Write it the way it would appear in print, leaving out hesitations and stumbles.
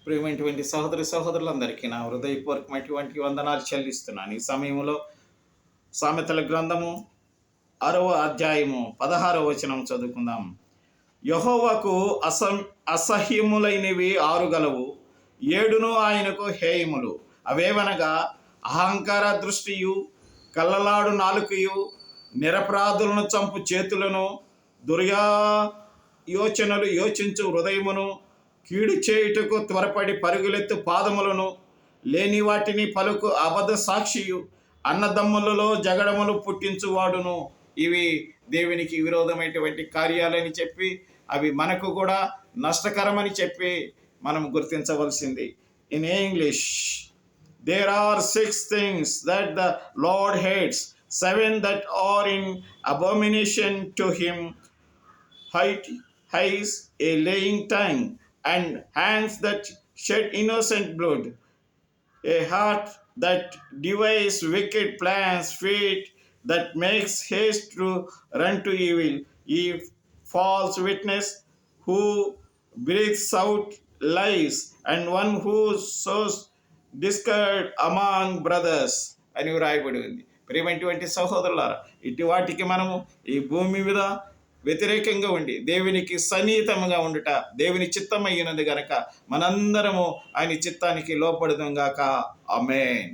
ప్రియమైనటువంటి సహోదరులందరికీ నా హృదయపూర్వకమైనటువంటి వందనాలు చెల్లిస్తున్నాను. ఈ సమయంలో సామెతల గ్రంథము 6వ అధ్యాయము 16వ వచనం చదువుకుందాం. యెహోవాకు అసహ్యములైనవి 6 గలవు, 7 ఆయనకు హేయములు. అవేవనగా అహంకార దృష్టియు, కల్లలాడు నాలుకయు, నిరపరాధులను చంపు చేతులను, యోచనలు యోచించు హృదయమును, కీడు చేయుటకు త్వరపడి పరుగులెత్తు పాదములను, లేని వాటిని పలుకు అబద్ధ సాక్షియు, అన్నదమ్ములలో జగడములు పుట్టించువాడును. ఇవి దేవునికి విరోధమైనటువంటి కార్యాలని చెప్పి అవి మనకు కూడా నష్టకరమని చెప్పి మనం గుర్తించవలసింది. In English, there are 6 things that the Lord hates, 7 that are in abomination to him: eyes, a lying tongue, and hands that shed innocent blood, a heart that devises wicked plans, feet that makes haste to run to evil, a false witness who breathes out lies, and one who sows discord among brothers అని వ్రాయబడి ఉంది. ప్రియమైనటువంటి సహోదరులారా, ఇటు వాటికి మనము ఈ భూమి మీద వ్యతిరేకంగా ఉండి దేవునికి సన్నిహితంగా ఉండుట దేవుని చిత్తమయ్యినది గనక మనందరము ఆయన చిత్తానికి లోపడదాం గాక. ఆమేన్.